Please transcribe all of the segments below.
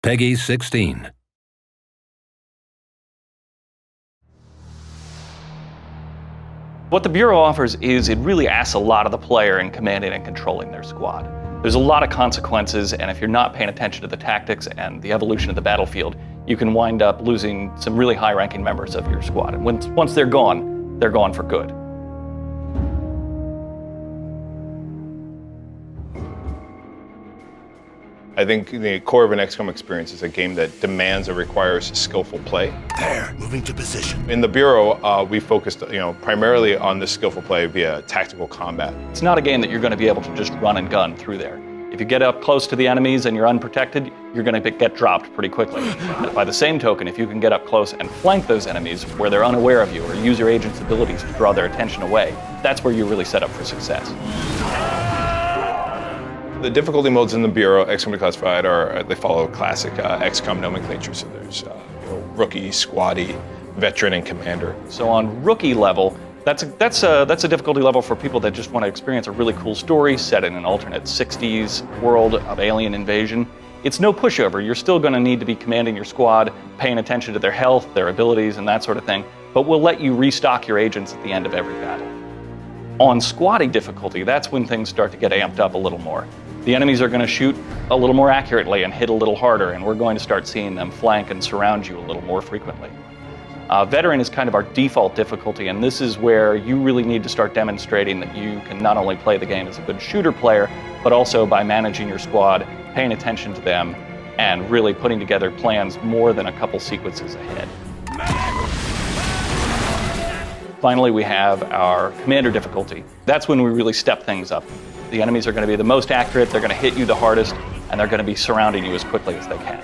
Peggy 16. What the Bureau offers is it really asks a lot of the player in commanding and controlling their squad. There's a lot of consequences, and if you're not paying attention to the tactics and the evolution of the battlefield, you can wind up losing some really high-ranking members of your squad. And once they're gone for good. I think the core of an XCOM experience is a game that demands or requires skillful play. There, moving to position. In the Bureau, we focused, primarily on the skillful play via tactical combat. It's not a game that you're going to be able to just run and gun through there. If you get up close to the enemies and you're unprotected, you're going to get dropped pretty quickly. But by the same token, if you can get up close and flank those enemies where they're unaware of you or use your agent's abilities to draw their attention away, that's where you're really set up for success. The difficulty modes in the Bureau, XCOM Declassified, they follow classic XCOM nomenclature. So there's rookie, squaddy, veteran, and commander. So on rookie level, that's a difficulty level for people that just want to experience a really cool story set in an alternate 60s world of alien invasion. It's no pushover. You're still going to need to be commanding your squad, paying attention to their health, their abilities, and that sort of thing. But we'll let you restock your agents at the end of every battle. On squaddy difficulty, that's when things start to get amped up a little more. The enemies are going to shoot a little more accurately and hit a little harder, and we're going to start seeing them flank and surround you a little more frequently. Veteran is kind of our default difficulty, and this is where you really need to start demonstrating that you can not only play the game as a good shooter player, but also by managing your squad, paying attention to them, and really putting together plans more than a couple sequences ahead. Finally, we have our commander difficulty. That's when we really step things up. The enemies are going to be the most accurate, they're going to hit you the hardest, and they're going to be surrounding you as quickly as they can.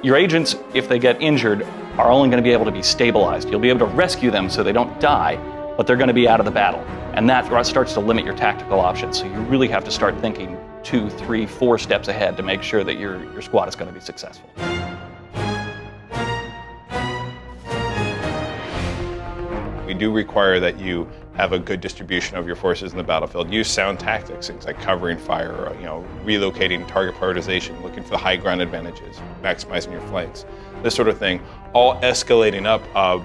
Your agents, if they get injured, are only going to be able to be stabilized. You'll be able to rescue them so they don't die, but they're going to be out of the battle. And that starts to limit your tactical options. So you really have to start thinking 2, 3, 4 steps ahead to make sure that your squad is going to be successful. We do require that you have a good distribution of your forces in the battlefield. Use sound tactics, things like covering fire, relocating, target prioritization, looking for the high ground advantages, maximizing your flanks, this sort of thing, all escalating up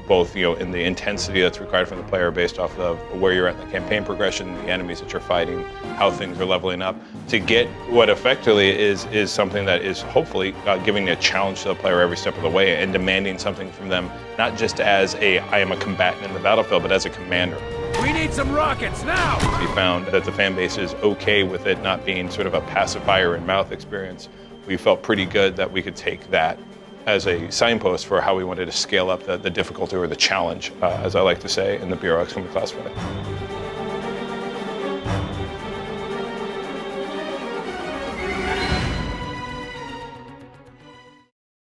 both in the intensity that's required from the player based off of where you're at in the campaign progression, the enemies that you're fighting, how things are leveling up, to get what effectively is something that is hopefully giving a challenge to the player every step of the way and demanding something from them, not just as I am a combatant in the battlefield, but as a commander. We need some rockets now! We found that the fan base is okay with it not being sort of a pacifier and mouth experience. We felt pretty good that we could take that as a signpost for how we wanted to scale up the difficulty or the challenge, as I like to say, in the Bureau XCOM Declassified.